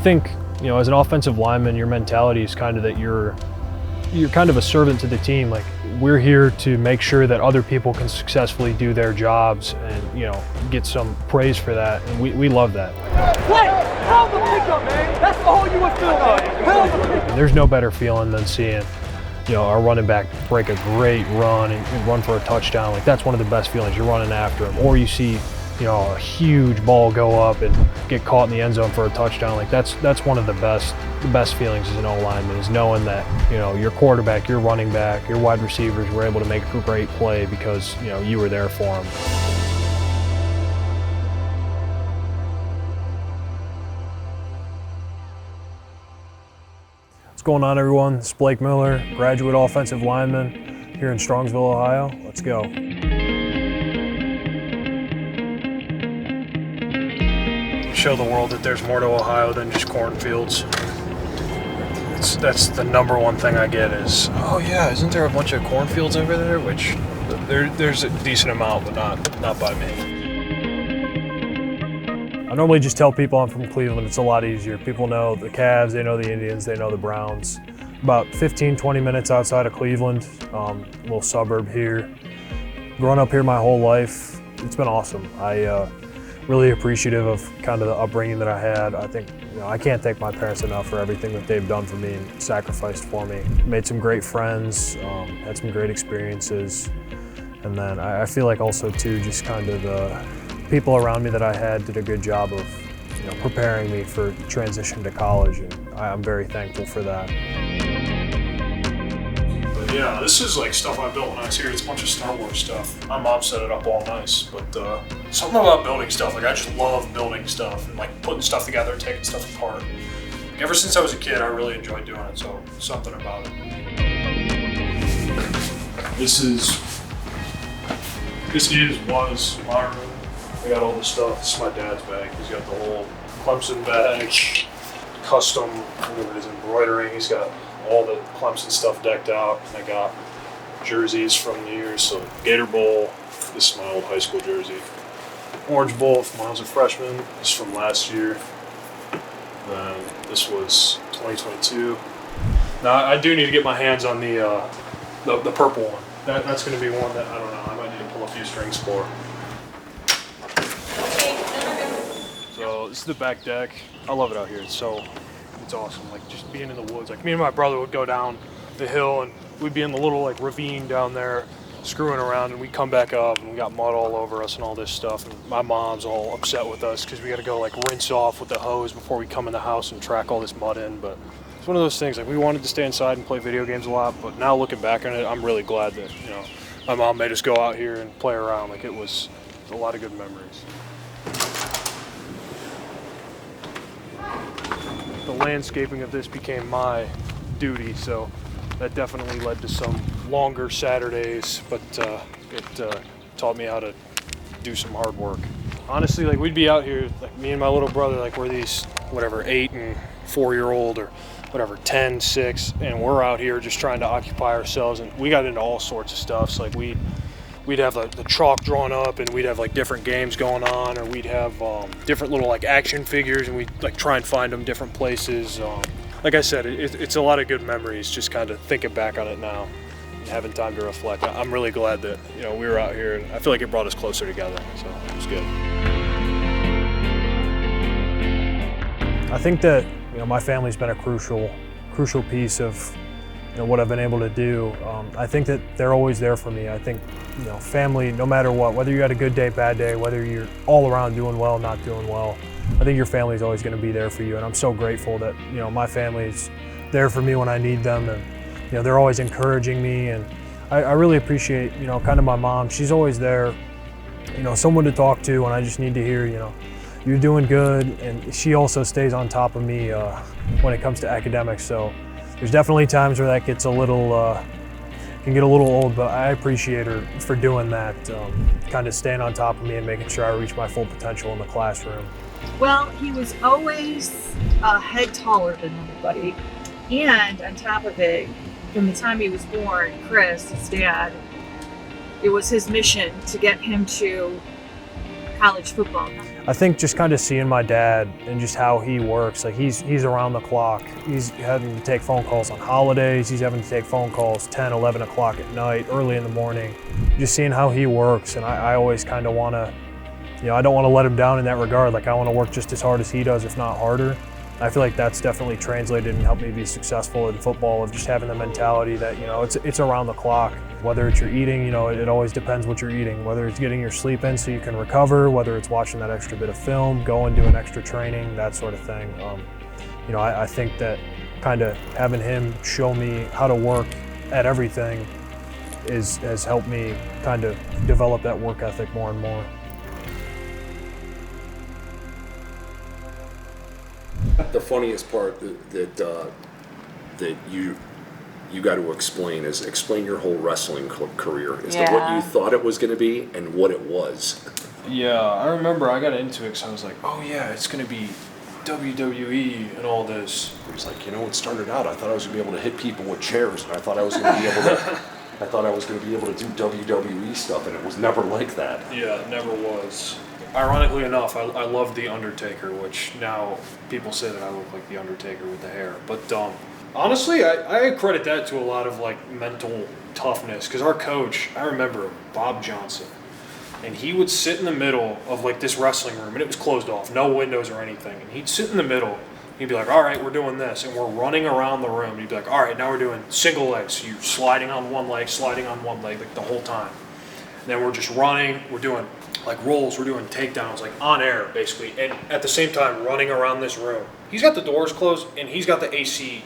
think, as an offensive lineman, your mentality is kind of that you're kind of a servant to the team. Like, we're here to make sure that other people can successfully do their jobs and, get some praise for that. And we love that. Hell the pickup, man. That's all you would feel. And there's no better feeling than seeing, our running back break a great run and run for a touchdown. Like, that's one of the best feelings. You're running after him, or you see, a huge ball go up and get caught in the end zone for a touchdown. Like, that's one of the best feelings as an O-lineman, is knowing that, your quarterback, your running back, your wide receivers were able to make a great play because, you were there for them. What's going on, everyone? It's Blake Miller, graduate offensive lineman here in Strongsville, Ohio. Let's go. Show the world that there's more to Ohio than just cornfields. That's the number one thing I get is, oh yeah, isn't there a bunch of cornfields over there? Which there's a decent amount, but not by me. I normally just tell people I'm from Cleveland. It's a lot easier. People know the Cavs, they know the Indians, they know the Browns. About 15-20 minutes outside of Cleveland, little suburb here. Grown up here my whole life, it's been awesome. Really appreciative of kind of the upbringing that I had. I think, I can't thank my parents enough for everything that they've done for me and sacrificed for me. Made some great friends, had some great experiences. And then I feel like also too, just kind of the people around me that I had did a good job of, preparing me for transition to college, and I'm very thankful for that. Yeah, this is like stuff I built when I was here. It's a bunch of Star Wars stuff. My mom set it up all nice, but something about building stuff, like I just love building stuff and like putting stuff together, taking stuff apart. Like, ever since I was a kid, I really enjoyed doing it, so something about it. This was my room. I got all the stuff. This is my dad's bag. He's got the whole Clemson bag, custom, whatever it is, embroidering. He's got all the Clemson stuff decked out. And I got jerseys from the years. So Gator Bowl, this is my old high school jersey. Orange Bowl from when I was a freshman. This is from last year. Then this was 2022. Now I do need to get my hands on the purple one. That's going to be one that I don't know. I might need to pull a few strings for. So this is the back deck. I love it out here. It's awesome. Like, just being in the woods. Like, me and my brother would go down the hill and we'd be in the little like ravine down there screwing around, and we'd come back up and we got mud all over us and all this stuff. And my mom's all upset with us because we got to go like rinse off with the hose before we come in the house and track all this mud in. But it's one of those things, like, we wanted to stay inside and play video games a lot, but now looking back on it, I'm really glad that, my mom made us go out here and play around. Like, it was a lot of good memories. The landscaping of this became my duty, so that definitely led to some longer Saturdays, but it taught me how to do some hard work. Honestly, like, we'd be out here, like, me and my little brother, like, we're these, 8 and 4-year-old or whatever, 10, 6, and we're out here just trying to occupy ourselves, and we got into all sorts of stuff. So, like, we'd have the chalk drawn up, and we'd have like different games going on, or we'd have different little like action figures, and we'd like try and find them different places. Like I said, it's a lot of good memories, just kind of thinking back on it now and having time to reflect. I'm really glad that, we were out here, and I feel like it brought us closer together, so it was good. I think that, my family's been a crucial piece of, what I've been able to do. I think that they're always there for me. I think, family, no matter what, whether you had a good day, bad day, whether you're all around doing well, not doing well, I think your family's always going to be there for you. And I'm so grateful that, my family's there for me when I need them. And, they're always encouraging me. And I really appreciate, kind of my mom. She's always there, someone to talk to when I just need to hear, you're doing good. And she also stays on top of me when it comes to academics. So there's definitely times where that gets can get a little old, but I appreciate her for doing that, kind of staying on top of me and making sure I reach my full potential in the classroom. Well, he was always a head taller than everybody. And on top of it, from the time he was born, Chris, his dad, it was his mission to get him to college football. I think just kind of seeing my dad and just how he works, like he's around the clock. He's having to take phone calls on holidays. He's having to take phone calls 10, 11 o'clock at night, early in the morning. Just seeing how he works, and I always kind of want to, I don't want to let him down in that regard. Like I want to work just as hard as he does, if not harder. I feel like that's definitely translated and helped me be successful in football, of just having the mentality that, it's around the clock. Whether it's your eating, it always depends what you're eating. Whether it's getting your sleep in so you can recover, whether it's watching that extra bit of film, going, doing extra training, that sort of thing. I think that kind of having him show me how to work at everything has helped me kind of develop that work ethic more and more. The funniest part that you got to explain your whole wrestling career as to what you thought it was going to be and what it was. Yeah, I remember I got into it because I was like, oh yeah, it's going to be WWE and all this. It was like, it started out, I thought I was going to be able to hit people with chairs, and I thought I was going to be able to do WWE stuff, and it was never like that. Yeah, it never was. Ironically enough, I loved The Undertaker, which now people say that I look like The Undertaker with the hair. But honestly, I credit that to a lot of mental toughness, because our coach, I remember Bob Johnson, and he would sit in the middle of this wrestling room, and it was closed off, no windows or anything, and he'd sit in the middle. He'd be like, all right, we're doing this, and we're running around the room. He'd be like, all right, now we're doing single legs. So you're sliding on one leg, the whole time. And then we're just running, we're doing rolls, we're doing takedowns, on air, basically, and at the same time running around this room. He's got the doors closed, and he's got the AC,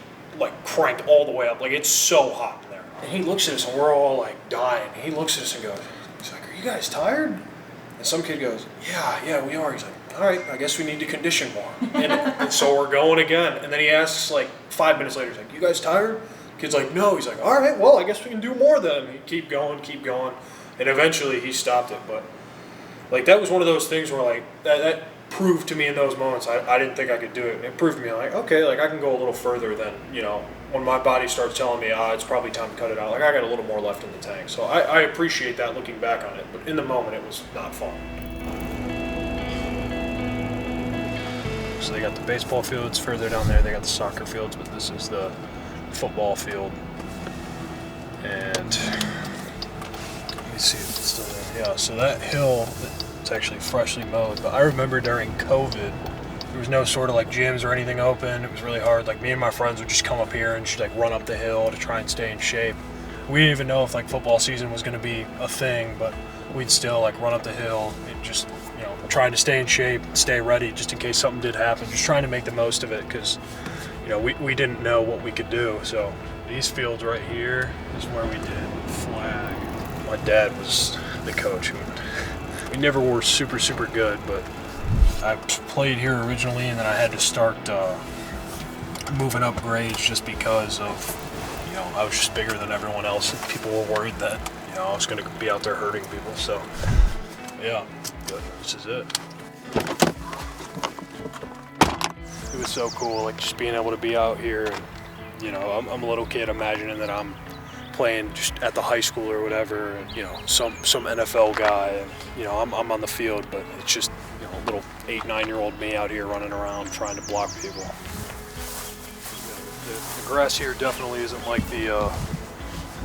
cranked all the way up. It's so hot in there. And he looks at us, and we're all, dying. And he looks at us and goes, he's like, are you guys tired? And some kid goes, yeah, we are. He's like, all right, I guess we need to condition more. And so we're going again. And then he asks, 5 minutes later, he's like, you guys tired? Kid's like, no. He's like, all right, well, I guess we can do more then. He'd keep going. And eventually he stopped it. But, that was one of those things where, that proved to me in those moments I didn't think I could do it. It proved to me, okay, I can go a little further than, when my body starts telling me, it's probably time to cut it out. I got a little more left in the tank. So I appreciate that looking back on it. But in the moment, it was not fun. So they got the baseball fields further down there. They got the soccer fields, but this is the football field. And let me see if it's still there. Yeah, so that hill, it's actually freshly mowed. But I remember during COVID, there was no sort of gyms or anything open. It was really hard. Me and my friends would just come up here and just run up the hill to try and stay in shape. We didn't even know if football season was going to be a thing, but we'd still run up the hill and just trying to stay in shape, stay ready just in case something did happen. Just trying to make the most of it because we didn't know what we could do. So these fields right here is where we did flag. My dad was the coach. We never were super good, but I played here originally, and then I had to start moving up grades just because of, I was just bigger than everyone else, and people were worried that, I was going to be out there hurting people. So, yeah, but this is it. It was so cool, just being able to be out here, and, I'm a little kid imagining that I'm playing just at the high school or whatever, and, some NFL guy, and, I'm on the field, but it's just, little 8-9-year-old me out here running around trying to block people. The grass here definitely isn't like the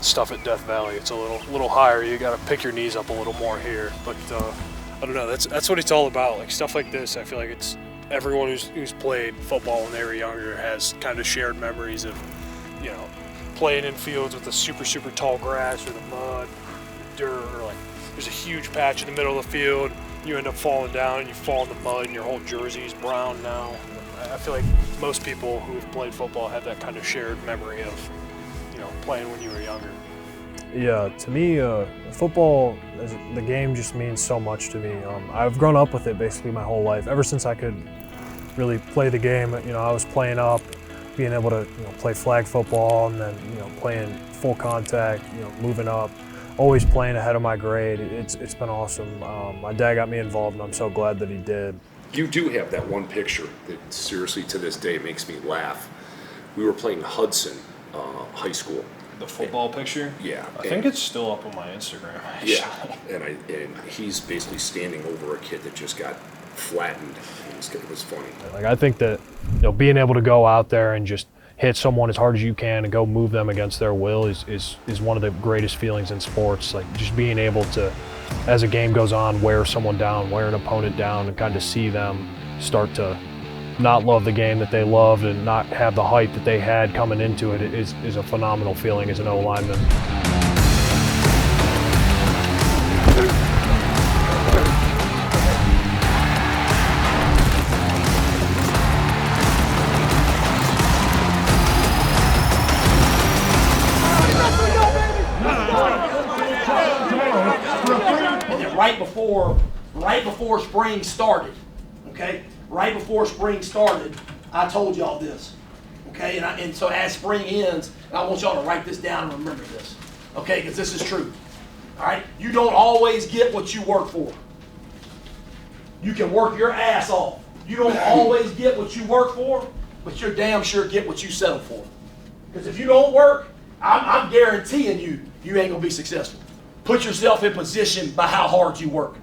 stuff at Death Valley. It's a little higher. You got to pick your knees up a little more here. But I don't know. That's what it's all about. Stuff like this, I feel like it's everyone who's played football when they were younger has kind of shared memories of, playing in fields with the super tall grass or the mud, the dirt, or there's a huge patch in the middle of the field. You end up falling down and you fall in the mud and your whole jersey is brown now. I feel like most people who have played football have that kind of shared memory of, playing when you were younger. Yeah, to me, football, the game just means so much to me. I've grown up with it basically my whole life. Ever since I could really play the game, I was playing up, being able to, play flag football, and then, playing full contact, moving up. Always playing ahead of my grade. It's been awesome. My dad got me involved, and I'm so glad that he did. You do have that one picture that seriously to this day makes me laugh. We were playing Hudson High School. The football picture? Yeah. I think it's still up on my Instagram, actually. Yeah, and he's basically standing over a kid that just got flattened. It was funny. Like, I think that, you know, being able to go out there and just hit someone as hard as you can and go move them against their will is one of the greatest feelings in sports. Like, just being able to, as a game goes on, wear someone down, wear an opponent down, and kind of see them start to not love the game that they loved and not have the hype that they had coming into it is a phenomenal feeling as an O-lineman. Right before spring started, okay? Right before spring started, I told y'all this, okay? And so as spring ends, I want y'all to write this down and remember this, okay? Because this is true, all right? You don't always get what you work for. You can work your ass off. You don't always get what you work for, but you're damn sure get what you settle for. Because if you don't work, I'm guaranteeing you ain't gonna be successful. Put yourself in position by how hard you work.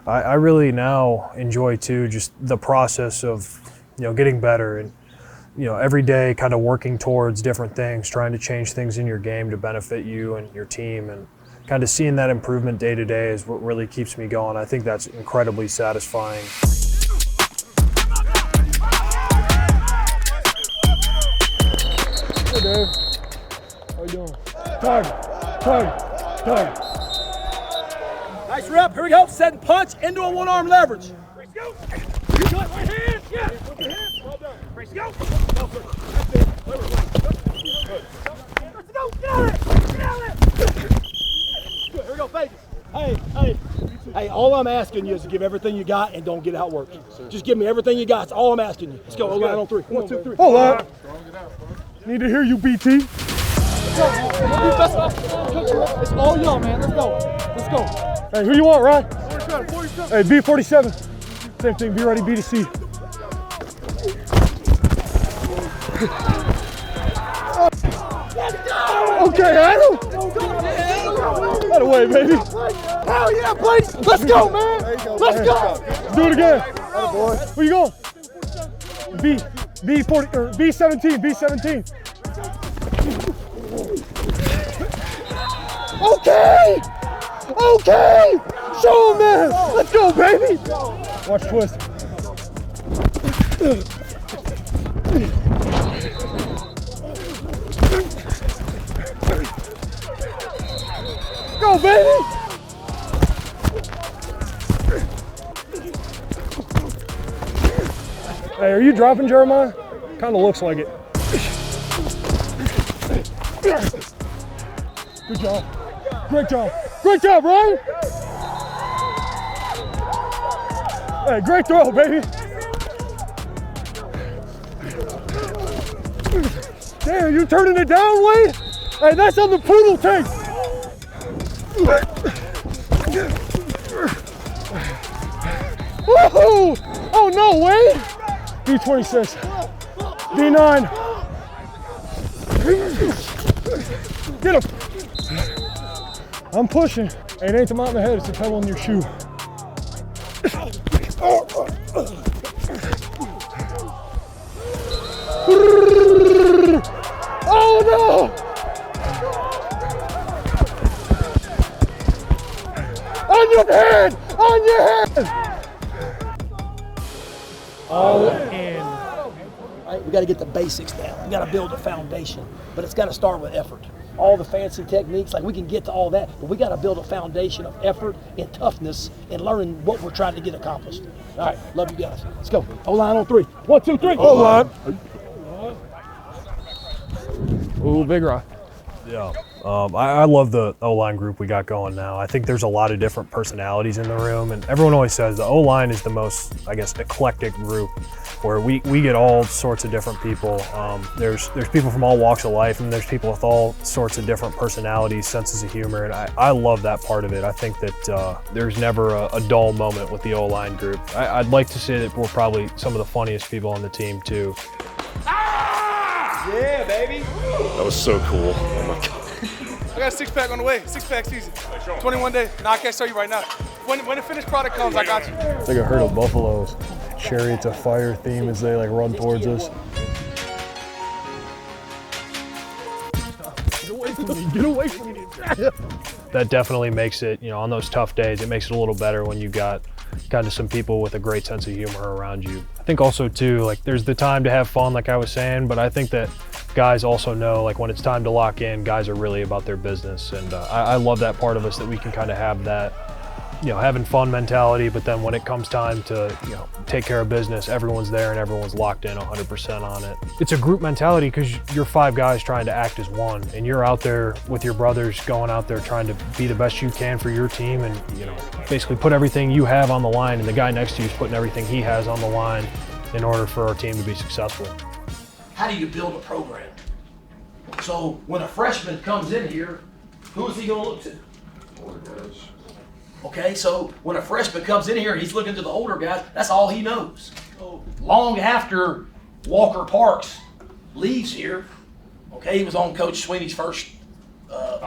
I really now enjoy too just the process of, you know, getting better and, you know, every day kind of working towards different things, trying to change things in your game to benefit you and your team, and kind of seeing that improvement day to day is what really keeps me going. I think that's incredibly satisfying. Hey Dave, how you doing? Target. Nice rep, here we go, set and punch into a one-arm leverage. Brace, go. Right hand, yeah. Well done. Brace, go. Let's go, get out of it. Good, here we go, Vegas. Hey, all I'm asking you is to give everything you got and don't get outworked. Just give me everything you got, that's all I'm asking you. Let's go, line on 3. 1, 2, 3. Hold on. Need to hear you, BT. It's all y'all, man. Let's go. Hey, who you want, Ryan? Hey, B47. Same thing, be ready, B to C. Okay, Adam. That away, baby. Hell yeah, please. Let's go, man. Let's go. Let's do it again. Where you going? B40 or B17. Okay! Show him, man! Let's go, baby! Watch twist. Go, baby! Hey, are you dropping, Jeremiah? Kind of looks like it. Good job. Great job, Ryan! Hey, great throw, baby! Damn, you turning it down, Wade? Hey, that's on the poodle tank! Woohoo! Oh no, Wade! B26. B9. Get him! I'm pushing. Hey, it ain't the mountain ahead, it's the pedal in your shoe. Oh no! On your head! On your head! All in. All right, we got to get the basics down. We got to build a foundation, but it's got to start with effort. All the fancy techniques, like we can get to all that, but we got to build a foundation of effort and toughness and learning what we're trying to get accomplished. All right, love you guys. Let's go. O-line on 3. 1, 2, 3. O-line. Ooh, big rock. Yeah. I love the O-line group we got going now. I think there's a lot of different personalities in the room, and everyone always says the O-line is the most, I guess, eclectic group, where we get all sorts of different people. There's people from all walks of life, and there's people with all sorts of different personalities, senses of humor, and I love that part of it. I think that there's never a dull moment with the O-line group. I'd like to say that we're probably some of the funniest people on the team too. Yeah, baby. That was so cool. Oh my God. I got a six-pack on the way. Six-pack season. 21 days. No, I can't show you right now. When the finished product comes, I got you. It's like a herd of buffaloes. Chariots of fire theme as they like run towards us. Get away from me, get away from me. That definitely makes it, on those tough days, it makes it a little better when you got kind of some people with a great sense of humor around you. I think also too, like there's the time to have fun, like I was saying, but I think that guys also know, like when it's time to lock in, guys are really about their business. And I love that part of us, that we can kind of have that, having fun mentality, but then when it comes time to, take care of business, everyone's there and everyone's locked in 100% on it. It's a group mentality because you're 5 guys trying to act as one, and you're out there with your brothers going out there trying to be the best you can for your team, and basically put everything you have on the line, and the guy next to you is putting everything he has on the line in order for our team to be successful. How do you build a program? So when a freshman comes in here, who is he going to look to? Okay, so when a freshman comes in here and he's looking to the older guys, that's all he knows. Long after Walker Parks leaves here, okay, he was on Coach Sweeney's first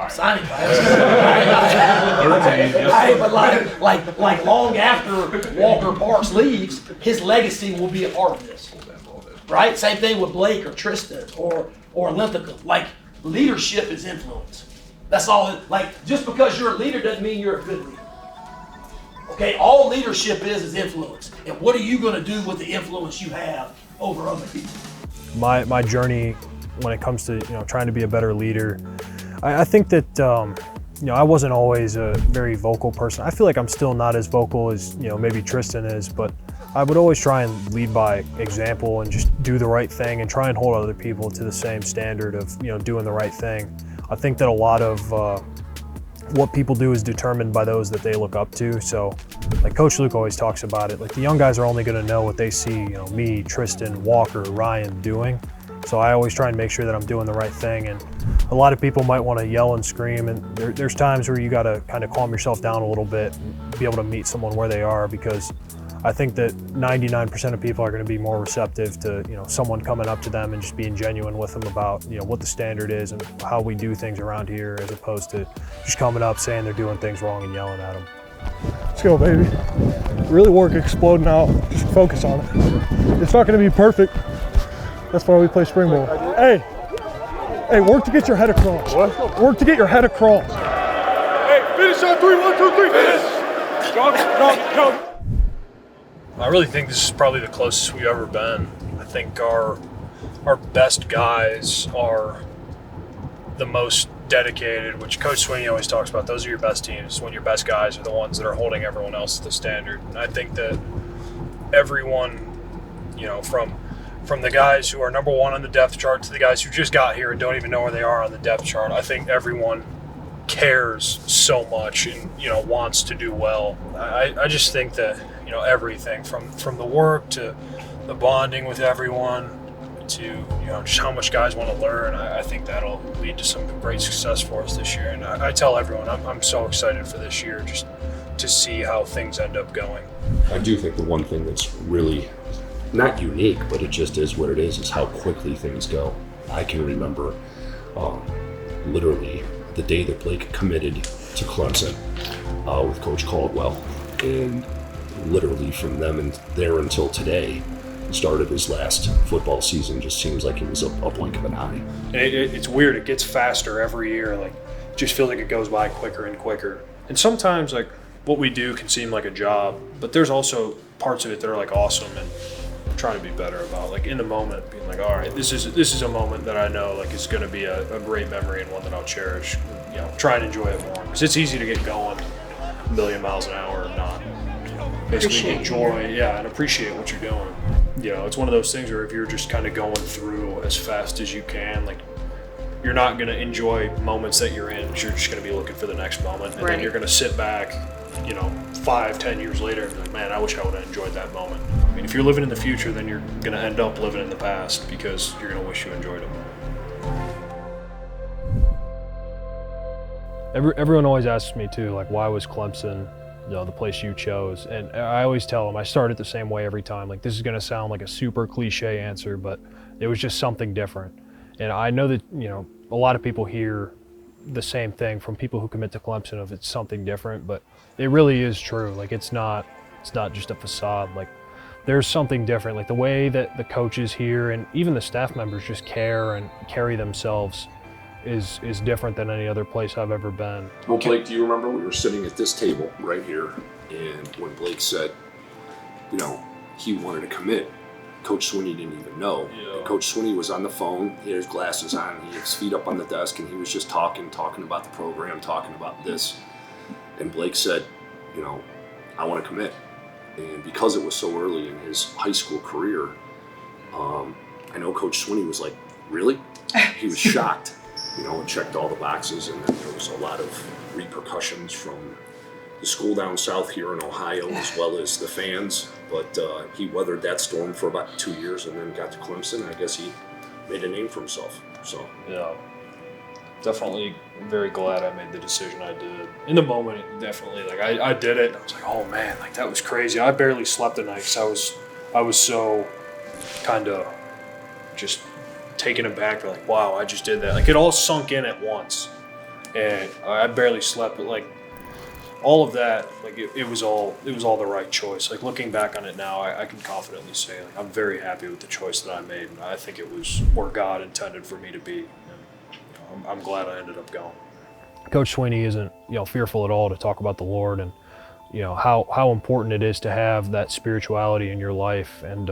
signing class. But like long after Walker Parks leaves, his legacy will be a part of this. Right? Same thing with Blake or Tristan or Olympica. Like, leadership is influence. That's all. Like, just because you're a leader doesn't mean you're a good leader. Okay, all leadership is influence. And what are you going to do with the influence you have over other people? My journey when it comes to trying to be a better leader, I think that I wasn't always a very vocal person. I feel like I'm still not as vocal as maybe Tristan is, but I would always try and lead by example and just do the right thing and try and hold other people to the same standard of doing the right thing. I think that a lot of what people do is determined by those that they look up to. So like Coach Luke always talks about it, like the young guys are only going to know what they see me, Tristan, Walker, Ryan doing. So I always try and make sure that I'm doing the right thing. And a lot of people might want to yell and scream, and there's times where you got to kind of calm yourself down a little bit and be able to meet someone where they are, because I think that 99% of people are going to be more receptive to someone coming up to them and just being genuine with them about what the standard is and how we do things around here, as opposed to just coming up saying they're doing things wrong and yelling at them. Let's go, baby. Really work exploding out. Just focus on it. It's not going to be perfect. That's why we play spring ball. Hey, work to get your head across. What? Work to get your head across. Hey, finish on 3, 1, 2, 3, finish. Jog. I really think this is probably the closest we've ever been. I think our best guys are the most dedicated, which Coach Sweeney always talks about. Those are your best teams, when your best guys are the ones that are holding everyone else to the standard. And I think that everyone, from the guys who are number 1 on the depth chart to the guys who just got here and don't even know where they are on the depth chart, I think everyone cares so much and wants to do well. I just think that everything from the work to the bonding with everyone to just how much guys want to learn, I think that'll lead to some great success for us this year. And I tell everyone I'm so excited for this year, just to see how things end up going. I do think the one thing that's really not unique, but it just is what it is how quickly things go. I can remember literally the day that Blake committed to Clemson with Coach Caldwell, and literally from them and there until today, started his last football season, just seems like it was a blink of an eye. And it's weird, it gets faster every year, like just feels like it goes by quicker and quicker. And sometimes like what we do can seem like a job, but there's also parts of it that are like awesome and I'm trying to be better about, like in the moment being like, all right, this is a moment that I know like is going to be a great memory and one that I'll cherish. Try and enjoy it more, because it's easy to get going a million miles an hour and not basically enjoy and appreciate what you're doing. It's one of those things where if you're just kind of going through as fast as you can, like you're not going to enjoy moments that you're in, because you're just going to be looking for the next moment, and then you're going to sit back 5-10 years later and be like, man, I wish I would have enjoyed that moment. I mean, if you're living in the future, then you're going to end up living in the past, because you're going to wish you enjoyed it. Everyone always asks me too, like, why was Clemson the place you chose? And I always tell them I started the same way every time. Like, this is going to sound like a super cliche answer, but it was just something different. And I know that a lot of people hear the same thing from people who commit to Clemson of it's something different, but it really is true. Like it's not just a facade. Like there's something different. Like the way that the coaches here and even the staff members just care and carry themselves is different than any other place I've ever been. Well, Blake, do you remember we were sitting at this table right here, and when Blake said, you know, he wanted to commit, Coach Swinney didn't even know. Yeah. And Coach Swinney was on the phone, he had his glasses on, he had his feet up on the desk, and he was just talking about the program, talking about this. And Blake said, you know, I want to commit. And because it was so early in his high school career, I know Coach Swinney was like, really? He was shocked, you know, and checked all the boxes, and then there was a lot of repercussions from the school down south here in Ohio, as well as the fans. But he weathered that storm for about 2 years and then got to Clemson. I guess he made a name for himself. So Yeah, definitely very glad I made the decision I did. In the moment, it definitely, like, I did it, and I was like, oh man, like that was crazy. I barely slept at night because I was so kind of just taken aback. Like, wow, I just did that. Like, it all sunk in at once, and I barely slept. But like all of that, like it was all the right choice. Like looking back on it now, I can confidently say, like, I'm very happy with the choice that I made, and I think it was where God intended for me to be. And, I'm glad I ended up going. Coach Swinney isn't, you know, fearful at all to talk about the Lord and, you know, how important it is to have that spirituality in your life. And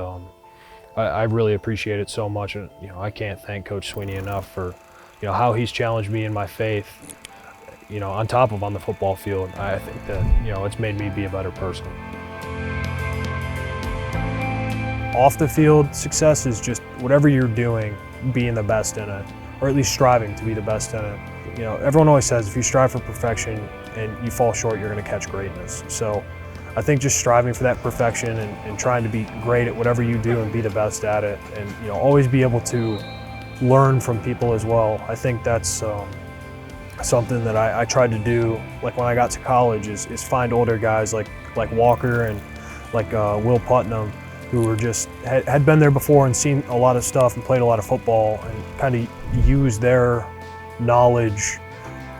I really appreciate it so much. And, you know, I can't thank Coach Swinney enough for, you know, how he's challenged me in my faith, you know, on top of on the football field. I think that, you know, it's made me be a better person. Off the field, success is just whatever you're doing, being the best in it, or at least striving to be the best in it. You know, everyone always says if you strive for perfection and you fall short, you're going to catch greatness. So I think just striving for that perfection and trying to be great at whatever you do and be the best at it, and, you know, always be able to learn from people as well. I think that's something that I tried to do, like when I got to college, is find older guys like Walker and like Will Putnam, who were just had been there before and seen a lot of stuff and played a lot of football, and kind of use their knowledge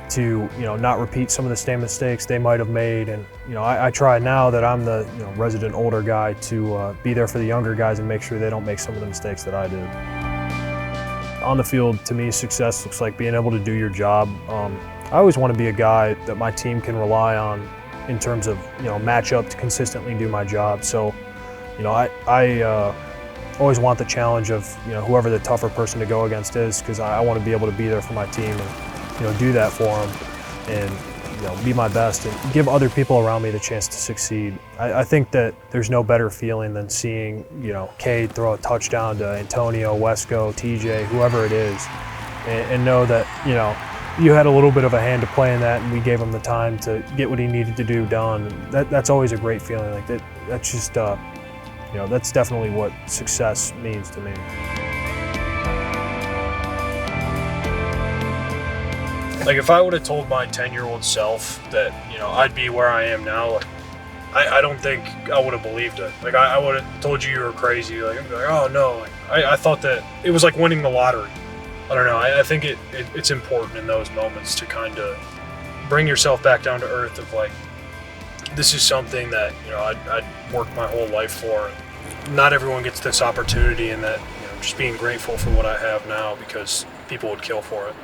to, you know, not repeat some of the same mistakes they might have made. And, you know, I try now that I'm the, you know, resident older guy to be there for the younger guys and make sure they don't make some of the mistakes that I did. On the field, to me, success looks like being able to do your job. I always want to be a guy that my team can rely on in terms of, you know, match up to consistently do my job. So, you know, I always want the challenge of, you know, whoever the tougher person to go against is, because I want to be able to be there for my team and, you know, do that for them and, you know, be my best and give other people around me the chance to succeed. I think that there's no better feeling than seeing, you know, Cade throw a touchdown to Antonio, Wesco, TJ, whoever it is, and know that, you know, you had a little bit of a hand to play in that, and we gave him the time to get what he needed to do done. That's always a great feeling. Like that's just, you know, that's definitely what success means to me. Like, if I would have told my 10-year-old self that, you know, I'd be where I am now, like, I don't think I would have believed it. Like, I would have told you were crazy. Like, I'd be like, oh no. Like, I thought that it was like winning the lottery. I don't know. I think it's important in those moments to kind of bring yourself back down to earth of, like, this is something that, you know, I'd worked my whole life for. Not everyone gets this opportunity, and that, you know, just being grateful for what I have now, because people would kill for it.